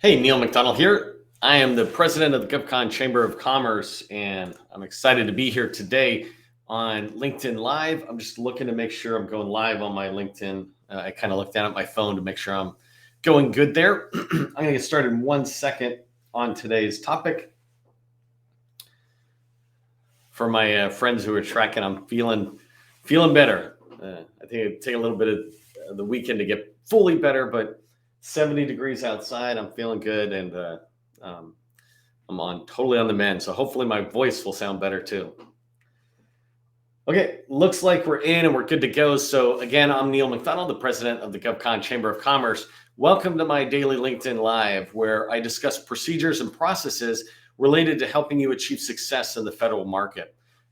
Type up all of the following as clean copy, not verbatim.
Hey, Neil McDonnell here. I am the president of the GovCon Chamber of Commerce, and I'm excited to be here today on LinkedIn Live. I'm just looking to make sure I'm going live on my LinkedIn. I kind of look down at my phone to make sure I'm going good there. I'm going to get started in 1 second on today's topic. For my friends who are tracking, I'm feeling better. I think it'd take a little bit of the weekend to get fully better, but 70 degrees outside. I'm feeling good, and I'm totally on the mend. So hopefully my voice will sound better too. Okay, looks like we're in and we're good to go. So again, I'm Neil McDonnell, the president of the GovCon Chamber of Commerce. Welcome to my daily LinkedIn Live, where I discuss procedures and processes related to helping you achieve success in the federal market.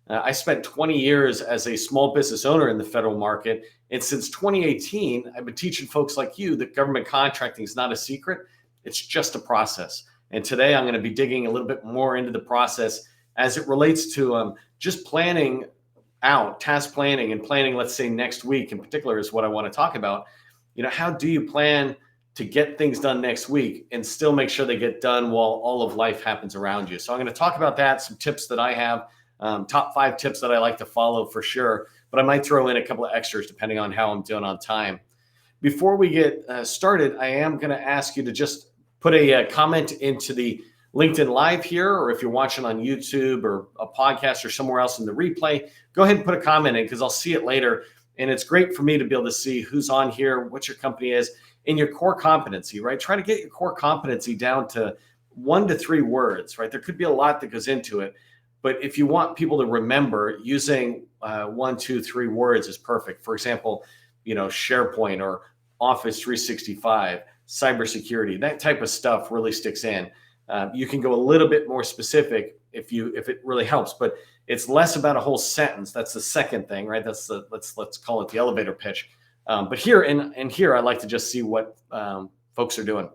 I spent 20 years as a small business owner in the federal market. And since 2018, I've been teaching folks like you that government contracting is not a secret. It's just a process. And today I'm going to be digging a little bit more into the process as it relates to just planning out, task planning and planning, let's say next week in particular is what I want to talk about. How do you plan to get things done next week and still make sure they get done while all of life happens around you? So I'm going to talk about that, some tips that I have. Top 5 tips that I like to follow for sure, but I might throw in a couple of extras depending on how I'm doing on time. Before we get started, I am going to ask you to just put a comment into the LinkedIn Live here, or if you're watching on YouTube or a podcast or somewhere else in the replay, go ahead and put a comment in because I'll see it later. And it's great for me to be able to see who's on here, what your company is, and your core competency, right? Try to get your core competency down to 1 to 3 words, right? There could be a lot that goes into it. But if you want people to remember, using 1, 2, 3 words is perfect. For example, SharePoint or Office 365, cybersecurity, that type of stuff really sticks in. You can go a little bit more specific if it really helps, but it's less about a whole sentence. That's the second thing, right? That's let's call it the elevator pitch. But here I like to just see what folks are doing.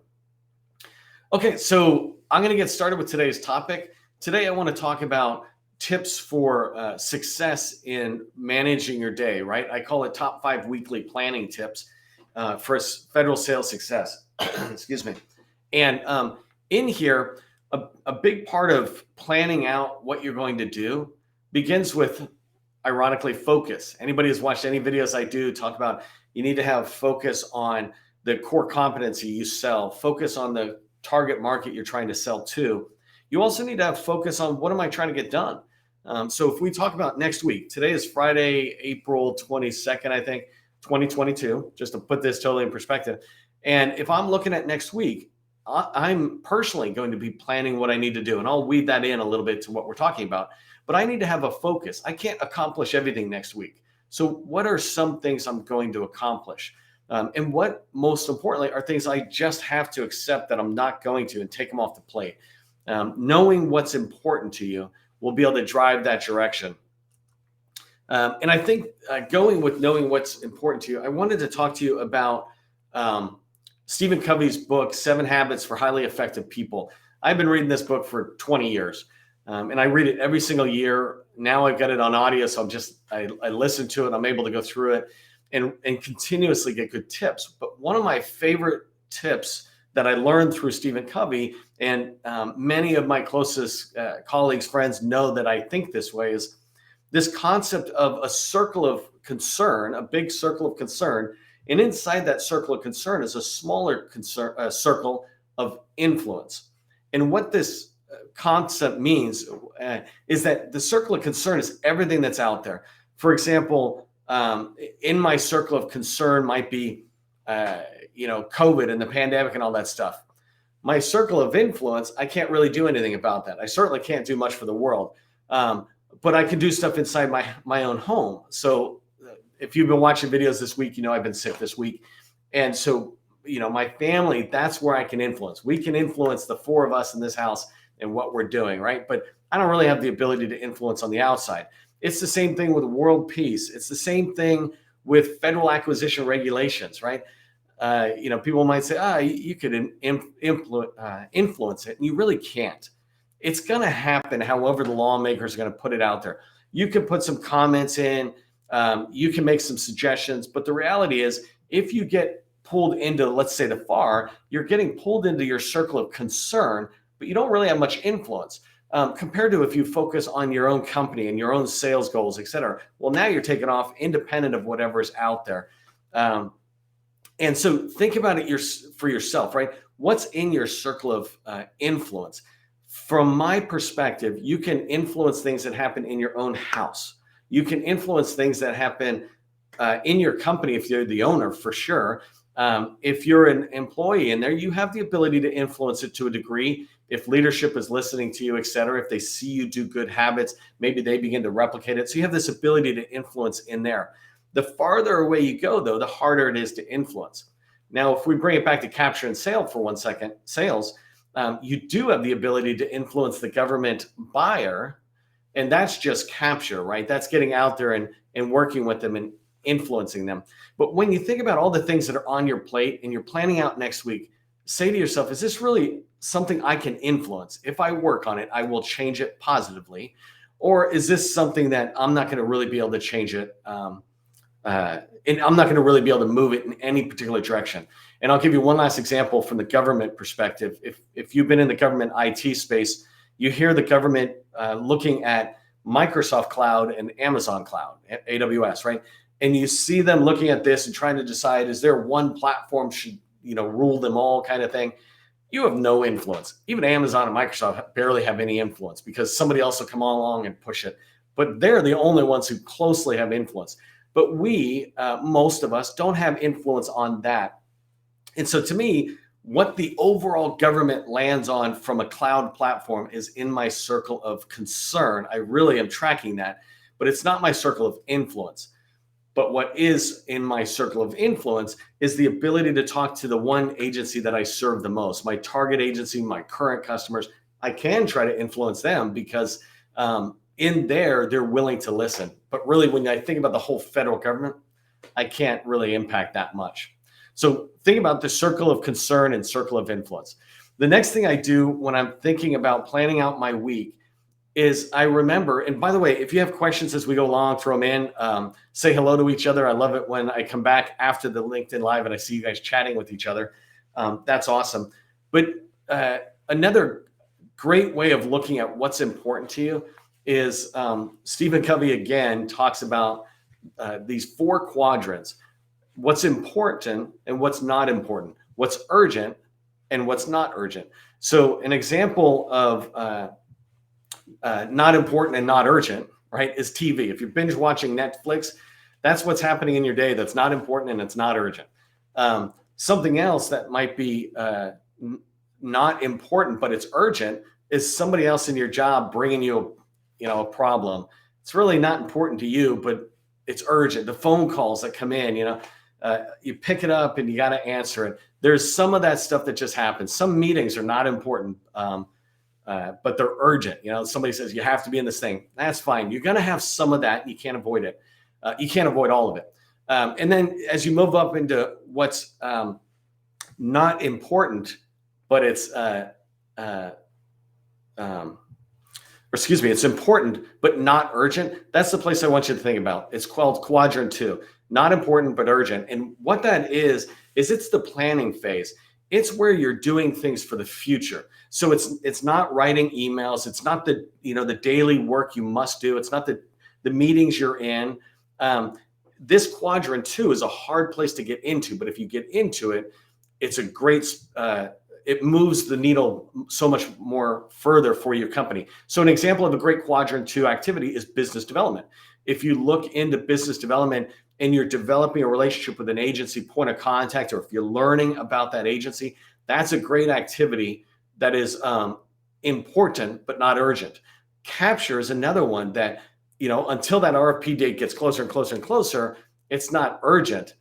Okay, so I'm going to get started with today's topic. Today, I want to talk about tips for success in managing your day, right? I call it top 5 weekly planning tips for federal sales success. Excuse me. And in here, a big part of planning out what you're going to do begins with, ironically, focus. Anybody who's watched any videos I do talk about you need to have focus on the core competency you sell, focus on the target market you're trying to sell to. You also need to have focus on what am I trying to get done? So if we talk about next week, today is Friday, April 22nd, I think, 2022, just to put this totally in perspective. And if I'm looking at next week, I'm personally going to be planning what I need to do. And I'll weave that in a little bit to what we're talking about. But I need to have a focus. I can't accomplish everything next week. So what are some things I'm going to accomplish? And what, most importantly, are things I just have to accept that I'm not going to and take them off the plate? Knowing what's important to you will be able to drive that direction. And I think going with knowing what's important to you, I wanted to talk to you about Stephen Covey's book, 7 Habits for Highly Effective People. I've been reading this book for 20 years, and I read it every single year. Now I've got it on audio, so I listen to it. I'm able to go through it and continuously get good tips. But one of my favorite tips that I learned through Stephen Covey, and many of my closest colleagues, friends know that I think this way, is this concept of a circle of concern, a big circle of concern. And inside that circle of concern is a smaller circle of influence. And what this concept means is that the circle of concern is everything that's out there. For example, in my circle of concern might be COVID and the pandemic and all that stuff. My circle of influence, I can't really do anything about that. I certainly can't do much for the world, but I can do stuff inside my own home. So if you've been watching videos this week, I've been sick this week. And so, my family, that's where I can influence. We can influence the 4 of us in this house and what we're doing, right? But I don't really have the ability to influence on the outside. It's the same thing with world peace. It's the same thing with federal acquisition regulations, right? People might say, you could influence it, and you really can't. It's going to happen however the lawmakers are going to put it out there. You can put some comments in, you can make some suggestions, but the reality is if you get pulled into, let's say, the FAR, you're getting pulled into your circle of concern, but you don't really have much influence. Compared to if you focus on your own company and your own sales goals, et cetera. Well, now you're taking off independent of whatever's out there. And so think about it for yourself, right? What's in your circle of influence? From my perspective, you can influence things that happen in your own house. You can influence things that happen in your company if you're the owner, for sure. If you're an employee in there, you have the ability to influence it to a degree. If leadership is listening to you, et cetera, if they see you do good habits, maybe they begin to replicate it. So you have this ability to influence in there. The farther away you go, though, the harder it is to influence. Now, if we bring it back to capture and sale for 1 second, sales, you do have the ability to influence the government buyer, and that's just capture, right? That's getting out there and working with them and influencing them. But when you think about all the things that are on your plate and you're planning out next week, say to yourself, is this really something I can influence? If I work on it, I will change it positively. Or is this something that I'm not going to really be able to change it? And I'm not going to really be able to move it in any particular direction. And I'll give you one last example from the government perspective. If you've been in the government IT space, you hear the government looking at Microsoft Cloud and Amazon Cloud, AWS, right? And you see them looking at this and trying to decide, is there one platform should rule them all kind of thing? You have no influence. Even Amazon and Microsoft barely have any influence because somebody else will come along and push it. But they're the only ones who closely have influence. But we, most of us, don't have influence on that. And so to me, what the overall government lands on from a cloud platform is in my circle of concern. I really am tracking that, but it's not my circle of influence. But what is in my circle of influence is the ability to talk to the one agency that I serve the most, my target agency, my current customers. I can try to influence them because in there, they're willing to listen. But really, when I think about the whole federal government, I can't really impact that much. So think about the circle of concern and circle of influence. The next thing I do when I'm thinking about planning out my week is I remember, and by the way, if you have questions as we go along, throw them in, say hello to each other. I love it when I come back after the LinkedIn Live and I see you guys chatting with each other. That's awesome. But another great way of looking at what's important to you is Stephen Covey again talks about these 4 quadrants: what's important and what's not important, what's urgent and what's not urgent. So an example of not important and not urgent, right, is TV. If you're binge watching Netflix, that's what's happening in your day that's not important and it's not urgent. Something else that might be not important but it's urgent is somebody else in your job bringing you a problem. It's really not important to you, but it's urgent. The phone calls that come in, you pick it up and you got to answer it. There's some of that stuff that just happens. Some meetings are not important, but they're urgent. Somebody says you have to be in this thing. That's fine. You're going to have some of that. You can't avoid it. You can't avoid all of it. And then as you move up into what's not important, but it's it's important, but not urgent. That's the place I want you to think about. It's called Quadrant 2, not important, but urgent. And what that is it's the planning phase. It's where you're doing things for the future. So it's not writing emails. It's not the daily work you must do. It's not the meetings you're in. This Quadrant 2 is a hard place to get into, but if you get into it, it's a great, it moves the needle so much more further for your company. So an example of a great Quadrant 2 activity is business development. If you look into business development and you're developing a relationship with an agency point of contact, or if you're learning about that agency, that's a great activity that is important, but not urgent. Capture is another one that, until that RFP date gets closer and closer and closer, it's not urgent,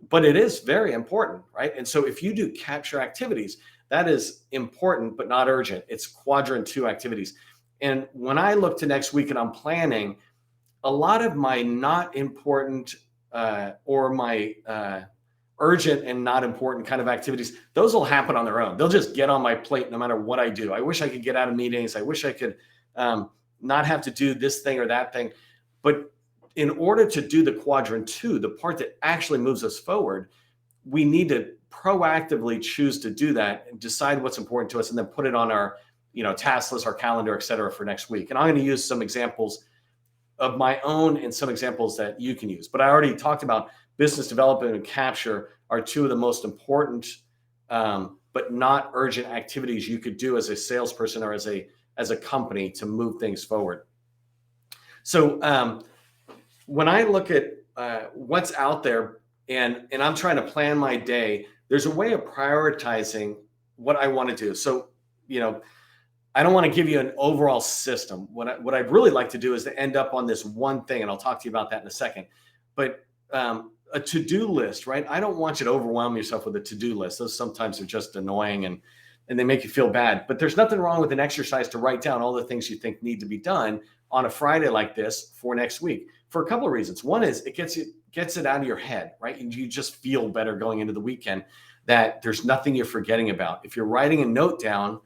but it is very important, right? And so if you do capture activities, that is important, but not urgent. It's Quadrant 2 activities. And when I look to next week and I'm planning, a lot of my not important or my urgent and not important kind of activities, those will happen on their own. They'll just get on my plate no matter what I do. I wish I could get out of meetings. I wish I could not have to do this thing or that thing. But in order to do the Quadrant 2, the part that actually moves us forward, we need to proactively choose to do that and decide what's important to us, and then put it on our, task list, our calendar, et cetera, for next week. And I'm going to use some examples of my own and some examples that you can use. But I already talked about business development and capture are two of the most important, but not urgent activities you could do as a salesperson or as a company to move things forward. So when I look at what's out there and I'm trying to plan my day, there's a way of prioritizing what I want to do. So, I don't want to give you an overall system. What I'd really like to do is to end up on this one thing, and I'll talk to you about that in a second. But a to-do list, right? I don't want you to overwhelm yourself with a to-do list. Those sometimes are just annoying and they make you feel bad. But there's nothing wrong with an exercise to write down all the things you think need to be done on a Friday like this for next week, for a couple of reasons. One is it gets it out of your head, right? And you just feel better going into the weekend that there's nothing you're forgetting about. If you're writing a note down,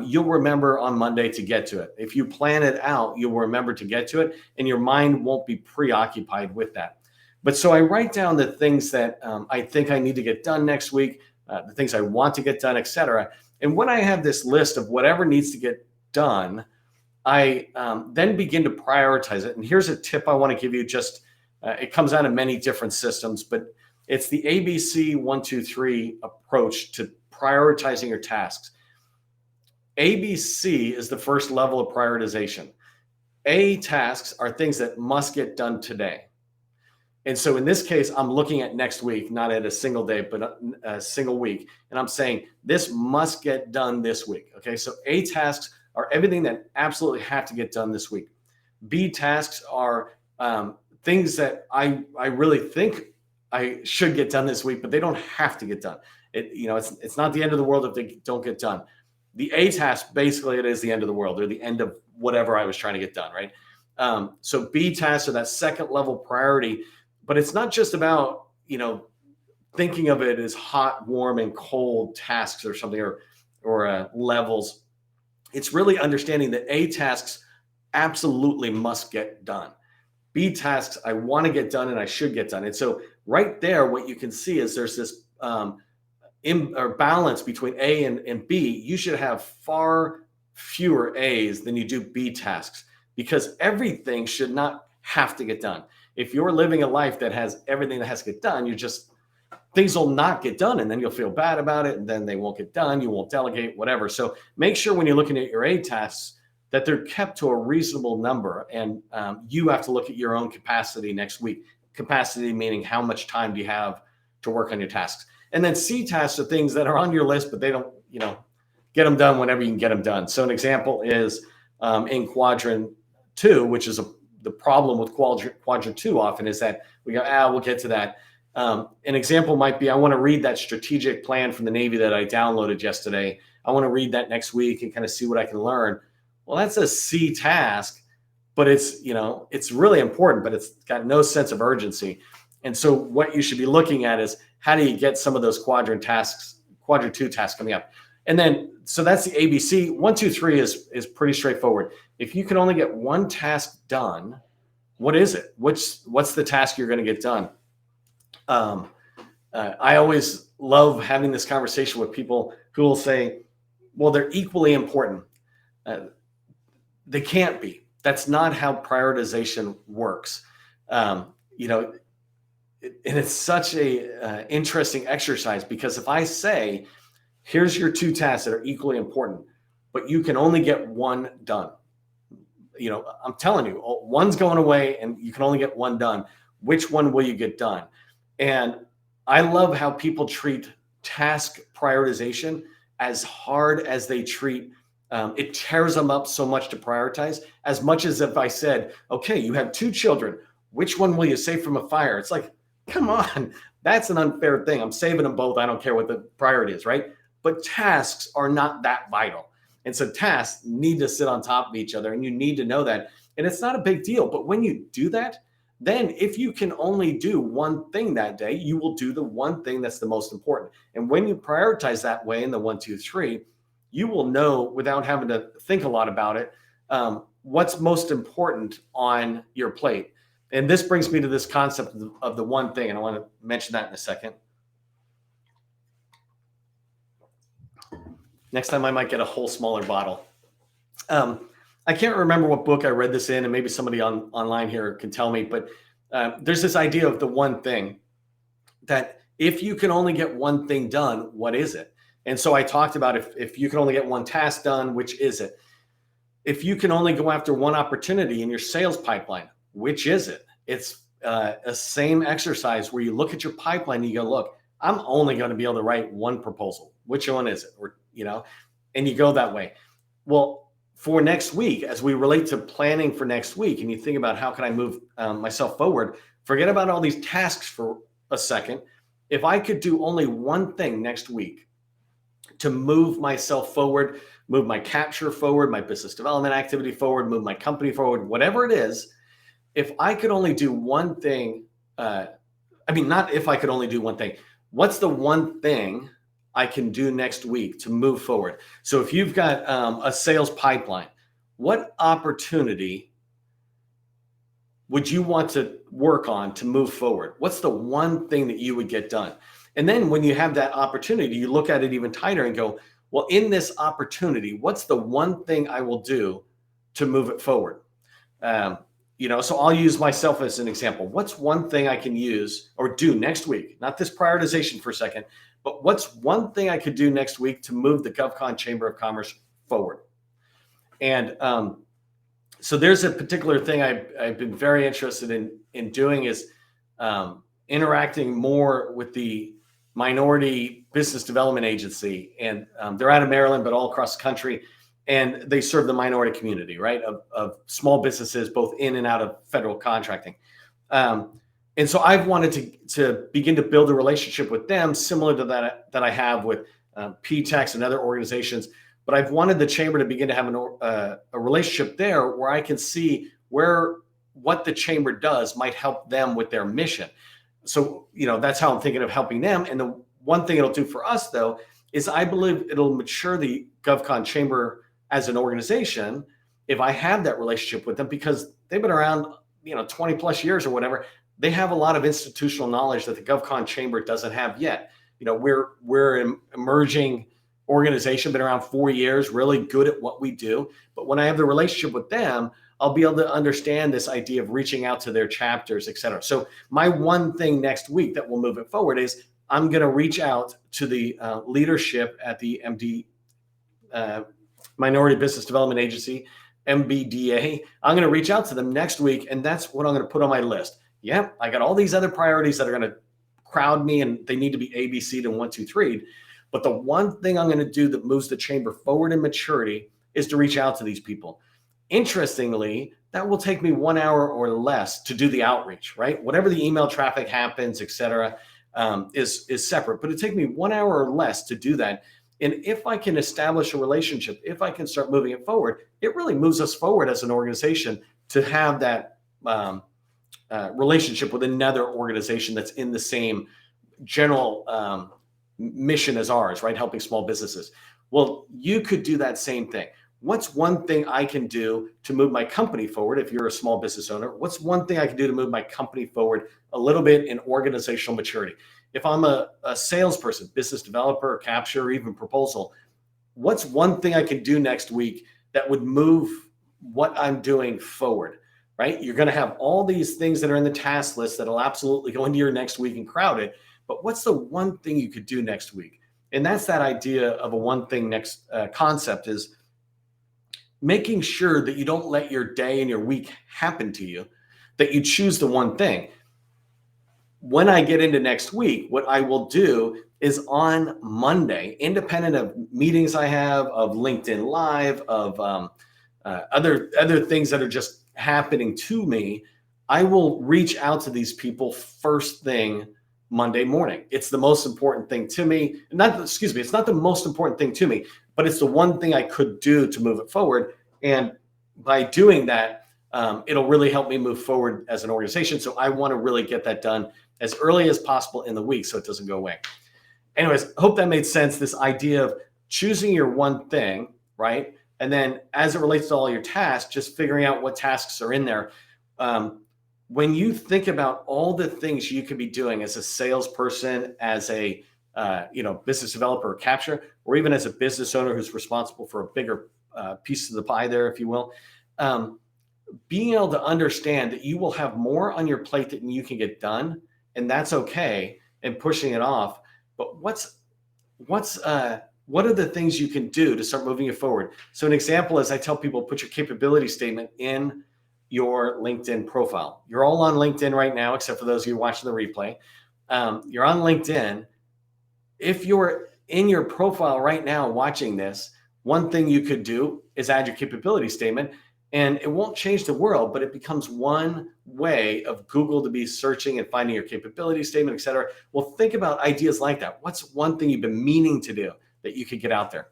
you'll remember on Monday to get to it. If you plan it out, you'll remember to get to it, and your mind won't be preoccupied with that. But so I write down the things that I think I need to get done next week, the things I want to get done, et cetera. And when I have this list of whatever needs to get done, I then begin to prioritize it. And here's a tip I want to give you. Just it comes out of many different systems, but it's the ABC 1, 2, 3 approach to prioritizing your tasks. ABC is the first level of prioritization. A tasks are things that must get done today. And so in this case, I'm looking at next week, not at a single day, but a single week. And I'm saying this must get done this week. Okay. So A tasks are everything that absolutely have to get done this week. B tasks are things that I really think I should get done this week, but they don't have to get done. It's not the end of the world if they don't get done. The A task, basically, it is the end of the world, or the end of whatever I was trying to get done, right? So B tasks are that second level priority, but it's not just about, thinking of it as hot, warm, and cold tasks or something, or levels. It's really understanding that A tasks absolutely must get done. B tasks I want to get done and I should get done. And so right there, what you can see is there's this balance between A and B. You should have far fewer A's than you do B tasks, because everything should not have to get done. If you're living a life that has everything that has to get done, things will not get done, and then you'll feel bad about it, and then they won't get done. You won't delegate, whatever. So make sure when you're looking at your A tasks that they're kept to a reasonable number, and you have to look at your own capacity next week. Capacity meaning how much time do you have to work on your tasks. And then C tasks are things that are on your list, but they don't, get them done whenever you can get them done. So an example is in Quadrant 2, which is the problem with Quadrant 2 often is that we go, we'll get to that. An example might be, I want to read that strategic plan from the Navy that I downloaded yesterday. I want to read that next week and kind of see what I can learn. Well, that's a C task, but it's really important, but it's got no sense of urgency. And so what you should be looking at is, how do you get some of those Quadrant 2 tasks coming up? And then, so that's the ABC. 1, 2, 3 is pretty straightforward. If you can only get one task done, what is it? What's the task you're going to get done? I always love having this conversation with people who will say, well, they're equally important. They can't be. That's not how prioritization works. And it's such a interesting exercise, because if I say, here's your 2 tasks that are equally important, but you can only get one done. I'm telling you, one's going away and you can only get one done. Which one will you get done? And I love how people treat task prioritization as hard as they treat it tears them up so much to prioritize, as much as if I said, okay, you have 2 children. Which one will you save from a fire? It's like, come on, that's an unfair thing. I'm saving them both. I don't care what the priority is, right? But tasks are not that vital. And so tasks need to sit on top of each other, and you need to know that. And it's not a big deal. But when you do that, then if you can only do one thing that day, you will do the one thing that's the most important. And when you prioritize that way in the 1, 2, 3, you will know without having to think a lot about it, what's most important on your plate. And this brings me to this concept of the one thing. And I want to mention that in a second. Next time I might get a whole smaller bottle. I can't remember what book I read this in, and maybe somebody online here can tell me, but there's this idea of the one thing, that if you can only get one thing done, what is it? And so I talked about if you can only get one task done, which is it? If you can only go after one opportunity in your sales pipeline, which is it? It's a same exercise where you look at your pipeline and you go, look, I'm only going to be able to write one proposal. Which one is it? Or, and you go that way. Well, for next week, as we relate to planning for next week, and you think about how can I move myself forward, forget about all these tasks for a second. If I could do only one thing next week to move myself forward, move my capture forward, my business development activity forward, move my company forward, whatever it is, if I could only do one thing, not if I could only do one thing, what's the one thing I can do next week to move forward? So if you've got a sales pipeline, what opportunity would you want to work on to move forward? What's the one thing that you would get done? And then when you have that opportunity, you look at it even tighter and go, well, in this opportunity, what's the one thing I will do to move it forward? So I'll use myself as an example. What's one thing I can use or do next week? Not this prioritization for a second, but what's one thing I could do next week to move the GovCon Chamber of Commerce forward? And so there's a particular thing I've been very interested in doing is interacting more with the Minority Business Development Agency. And they're out of Maryland, but all across the country. And they serve the minority community, right, of small businesses, both in and out of federal contracting. And so I've wanted to begin to build a relationship with them similar to that I have with PTEX and other organizations. But I've wanted the chamber to begin to have a relationship there where I can see what the chamber does might help them with their mission. So, that's how I'm thinking of helping them. And the one thing it'll do for us, though, is I believe it'll mature the GovCon Chamber as an organization if I have that relationship with them, because they've been around, 20 plus years or whatever. They have a lot of institutional knowledge that the GovCon Chamber doesn't have yet. We're an emerging organization, been around 4 years, really good at what we do. But when I have the relationship with them, I'll be able to understand this idea of reaching out to their chapters, et cetera. So my one thing next week that will move it forward is I'm going to reach out to the leadership at the Minority Business Development Agency, MBDA. I'm going to reach out to them next week, and that's what I'm going to put on my list. Yeah, I got all these other priorities that are going to crowd me, and they need to be ABC'd and 1, 2, 3. But the one thing I'm going to do that moves the chamber forward in maturity is to reach out to these people. Interestingly, that will take me 1 hour or less to do the outreach, right? Whatever the email traffic happens, et cetera, is separate, but it take me 1 hour or less to do that. And if I can establish a relationship, if I can start moving it forward, it really moves us forward as an organization to have that relationship with another organization that's in the same general mission as ours, right? Helping small businesses. Well, you could do that same thing. What's one thing I can do to move my company forward? If you're a small business owner, what's one thing I can do to move my company forward a little bit in organizational maturity? If I'm a salesperson, business developer, capture, or even proposal, what's one thing I can do next week that would move what I'm doing forward, right? You're going to have all these things that are in the task list that'll absolutely go into your next week and crowd it. But what's the one thing you could do next week? And that's that idea of a one thing next concept, is making sure that you don't let your day and your week happen to you, that you choose the one thing. When I get into next week, what I will do is on Monday, independent of meetings I have, of LinkedIn Live, of other things that are just happening to me, I will reach out to these people first thing Monday morning. It's the most important thing to me. It's not the most important thing to me, but it's the one thing I could do to move it forward. And by doing that, it'll really help me move forward as an organization. So I want to really get that done as early as possible in the week so it doesn't go away. Anyways, I hope that made sense. This idea of choosing your one thing, right? And then as it relates to all your tasks, just figuring out what tasks are in there. When you think about all the things you could be doing as a salesperson, as a business developer or capture, or even as a business owner who's responsible for a bigger piece of the pie there, if you will. Being able to understand that you will have more on your plate than you can get done, and that's okay, and pushing it off. But what are the things you can do to start moving it forward? So an example is I tell people, put your capability statement in your LinkedIn profile. You're all on LinkedIn right now, except for those of you watching the replay. You're on LinkedIn. If you're in your profile right now watching this, one thing you could do is add your capability statement, and it won't change the world, but it becomes one way of Google to be searching and finding your capability statement, et cetera. Well, think about ideas like that. What's one thing you've been meaning to do that you could get out there?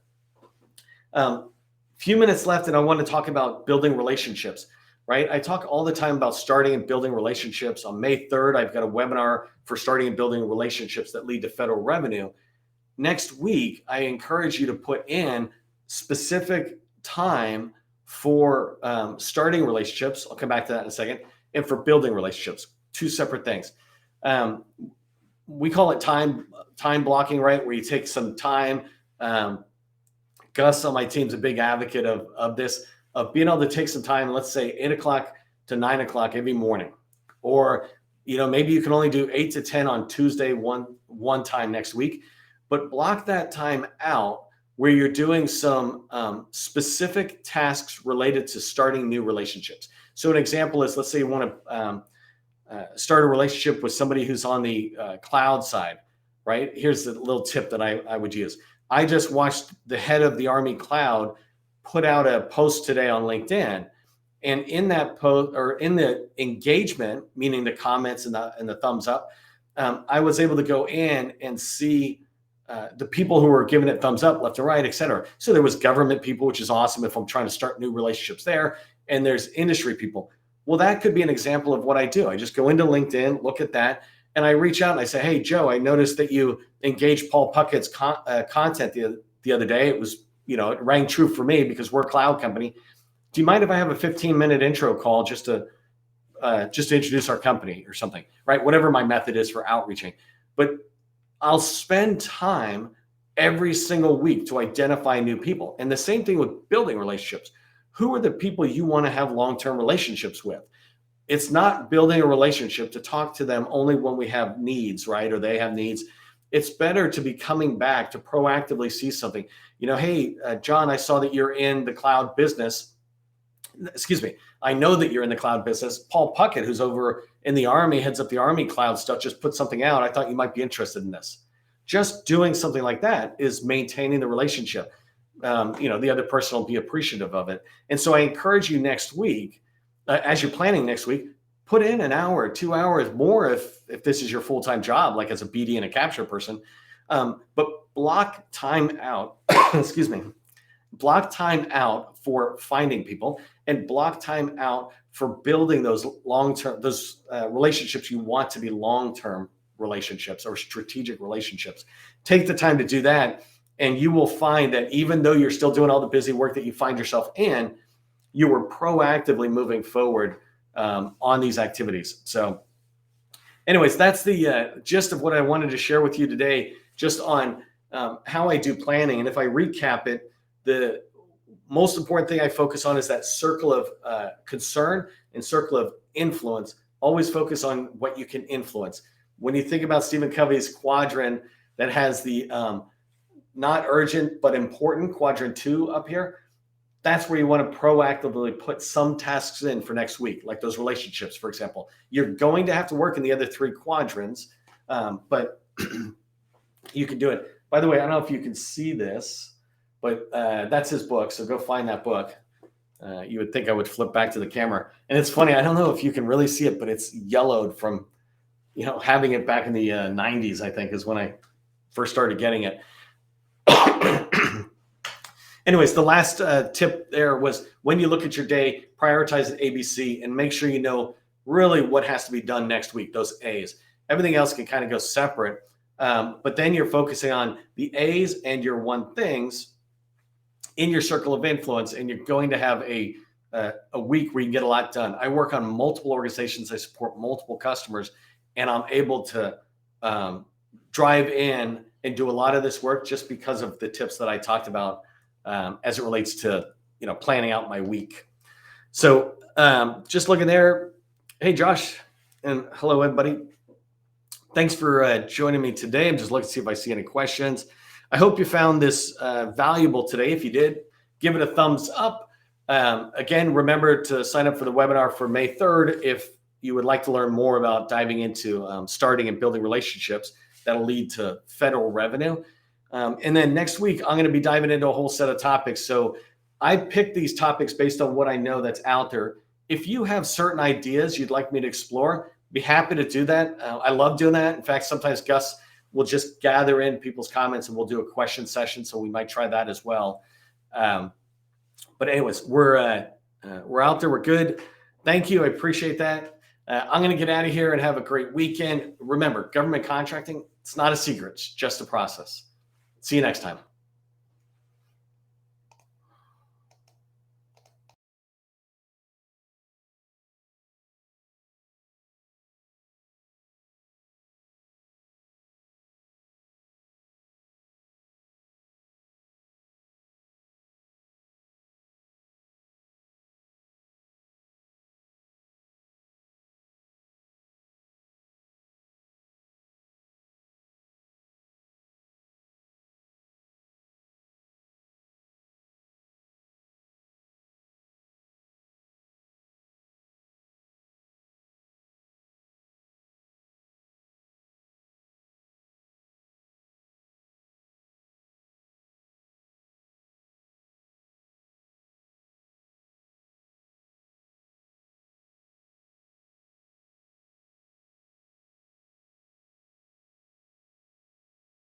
Few minutes left, and I want to talk about building relationships, right? I talk all the time about starting and building relationships. On May 3rd, I've got a webinar for starting and building relationships that lead to federal revenue. Next week, I encourage you to put in specific time for starting relationships. I'll come back to that in a second. And for building relationships, two separate things. We call it time blocking, right? Where you take some time. Gus on my team's a big advocate of this, of being able to take some time, let's say 8 o'clock to 9 o'clock every morning. Or, maybe you can only do 8 to 10 on Tuesday, one time next week, but block that time out where you're doing some specific tasks related to starting new relationships. So an example is, let's say you want to start a relationship with somebody who's on the cloud side, right? Here's the little tip that I would use. I just watched the head of the Army Cloud put out a post today on LinkedIn. And in that post, or in the engagement, meaning the comments and the thumbs up, I was able to go in and see the people who were giving it thumbs up, left to right, et cetera. So there was government people, which is awesome if I'm trying to start new relationships there. And there's industry people. Well, that could be an example of what I do. I just go into LinkedIn, look at that, and I reach out and I say, hey, Joe, I noticed that you engaged Paul Puckett's content the other day. It was, it rang true for me because we're a cloud company. Do you mind if I have a 15-minute intro call just to introduce our company or something, right? Whatever my method is for outreaching. But I'll spend time every single week to identify new people. And the same thing with building relationships. Who are the people you want to have long-term relationships with? It's not building a relationship to talk to them only when we have needs, right? Or they have needs. It's better to be coming back to proactively see something. Hey, John, I saw that you're in the cloud business. Excuse me. I know that you're in the cloud business. Paul Puckett, who's over in the Army, heads up the Army cloud stuff, just put something out. I thought you might be interested in this. Just doing something like that is maintaining the relationship. The other person will be appreciative of it. And so I encourage you next week, as you're planning next week, put in an hour, 2 hours more if this is your full-time job, like as a BD and a capture person. But block time out, excuse me, block time out for finding people and block time out for building those long-term, relationships you want to be long-term relationships or strategic relationships. Take the time to do that. And you will find that even though you're still doing all the busy work that you find yourself in, you were proactively moving forward on these activities. So anyways, that's the gist of what I wanted to share with you today, just on how I do planning. And if I recap it, the most important thing I focus on is that circle of concern and circle of influence. Always focus on what you can influence. When you think about Stephen Covey's quadrant that has the not urgent but important, quadrant 2 up here, that's where you want to proactively put some tasks in for next week, like those relationships, for example. You're going to have to work in the other 3 quadrants, but you can do it. By the way, I don't know if you can see this, but that's his book, so go find that book. You would think I would flip back to the camera. And it's funny, I don't know if you can really see it, but it's yellowed from, having it back in the 90s, I think, is when I first started getting it. Anyways, the last tip there was, when you look at your day, prioritize the ABC and make sure you know really what has to be done next week, those A's. Everything else can kind of go separate, but then you're focusing on the A's and your 1 things in your circle of influence, and you're going to have a week where you can get a lot done. I work on multiple organizations. I support multiple customers, and I'm able to drive in and do a lot of this work just because of the tips that I talked about as it relates to planning out my week. So just looking there. Hey, Josh, and hello, everybody. Thanks for joining me today. I'm just looking to see if I see any questions. I hope you found this valuable today. If you did, give it a thumbs up. Again, remember to sign up for the webinar for May 3rd if you would like to learn more about diving into starting and building relationships that'll lead to federal revenue. And then next week, I'm going to be diving into a whole set of topics. So I picked these topics based on what I know that's out there. If you have certain ideas you'd like me to explore, be happy to do that. I love doing that. In fact, sometimes Gus will just gather in people's comments and we'll do a question session. So we might try that as well. But anyways, we're out there. We're good. Thank you. I appreciate that. I'm going to get out of here and have a great weekend. Remember, government contracting, it's not a secret. It's just a process. See you next time.